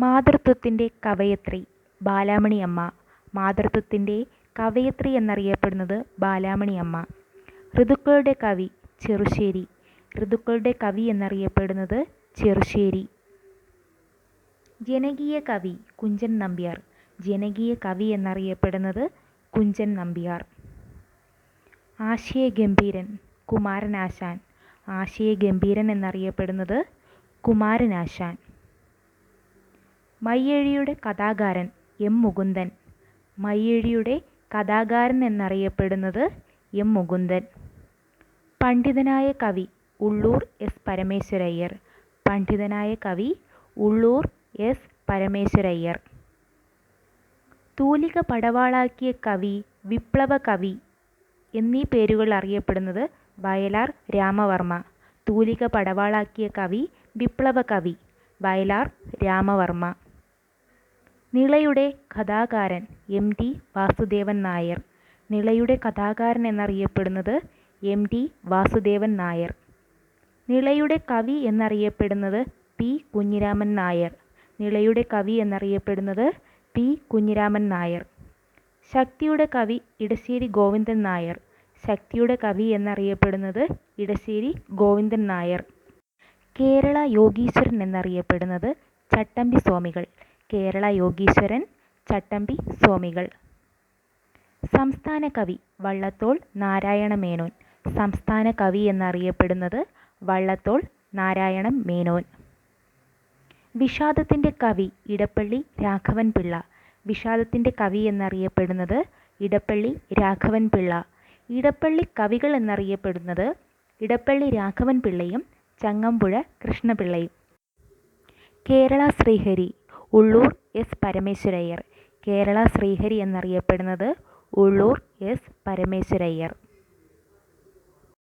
മാതൃത്വത്തിൻ്റെ കവയത്രി ബാലാമണിയമ്മ. മാതൃത്വത്തിൻ്റെ കവയത്രി എന്നറിയപ്പെടുന്നത് ബാലാമണിയമ്മ. ഋതുക്കളുടെ കവി ചെറുശ്ശേരി. ഋതുക്കളുടെ കവി എന്നറിയപ്പെടുന്നത് ചെറുശ്ശേരി. ജനകീയ കവി കുഞ്ചൻ നമ്പ്യാർ. ജനകീയ കവി എന്നറിയപ്പെടുന്നത് കുഞ്ചൻ നമ്പ്യാർ. ആശയഗംഭീരൻ കുമാരനാശാൻ. ആശയഗംഭീരൻ എന്നറിയപ്പെടുന്നത് കുമാരനാശാൻ. മയ്യഴിയുടെ കഥാകാരൻ എം മുകുന്ദൻ. മയ്യഴിയുടെ കഥാകാരൻ എന്നറിയപ്പെടുന്നത് എം മുകുന്ദൻ. പണ്ഡിതനായ കവി ഉള്ളൂർ എസ് പരമേശ്വരയ്യർ. പണ്ഡിതനായ കവി ഉള്ളൂർ എസ് പരമേശ്വരയ്യർ. തൂലിക പടവാളാക്കിയ കവി, വിപ്ലവ കവി എന്നീ പേരുകൾ അറിയപ്പെടുന്നത് വയലാർ രാമവർമ്മ. തൂലിക പടവാളാക്കിയ കവി, വിപ്ലവ കവി വയലാർ രാമവർമ്മ. നിളയുടെ കഥാകാരൻ എം ടി വാസുദേവൻ നായർ. നിളയുടെ കഥാകാരൻ എന്നറിയപ്പെടുന്നത് എം ടി വാസുദേവൻ നായർ. നിളയുടെ കവി എന്നറിയപ്പെടുന്നത് പി കുഞ്ഞിരാമൻ നായർ. നിളയുടെ കവി എന്നറിയപ്പെടുന്നത് പി കുഞ്ഞിരാമൻ നായർ. ശക്തിയുടെ കവി ഇടശ്ശേരി ഗോവിന്ദൻ നായർ. ശക്തിയുടെ കവി എന്നറിയപ്പെടുന്നത് ഇടശ്ശേരി ഗോവിന്ദൻ നായർ. കേരള യോഗീശ്വരൻ എന്നറിയപ്പെടുന്നത് ചട്ടമ്പി സ്വാമികൾ. കേരള യോഗീശ്വരൻ ചട്ടമ്പി സ്വാമികൾ. സംസ്ഥാന കവി വള്ളത്തോൾ നാരായണ മേനോൻ. സംസ്ഥാന കവി എന്നറിയപ്പെടുന്നത് വള്ളത്തോൾ നാരായണ മേനോൻ. വിഷാദത്തിൻ്റെ കവി ഇടപ്പള്ളി രാഘവൻ പിള്ള. വിഷാദത്തിൻ്റെ കവി എന്നറിയപ്പെടുന്നത് ഇടപ്പള്ളി രാഘവൻ പിള്ള. ഇടപ്പള്ളി കവികൾ എന്നറിയപ്പെടുന്നത് ഇടപ്പള്ളി രാഘവൻ പിള്ളയും ചങ്ങമ്പുഴ കൃഷ്ണപിള്ളയും. കേരള ശ്രീഹരി ഉള്ളൂർ എസ് പരമേശ്വരയ്യർ. കേരള ശ്രീഹരി എന്നറിയപ്പെടുന്നത് ഉള്ളൂർ എസ് പരമേശ്വരയ്യർ.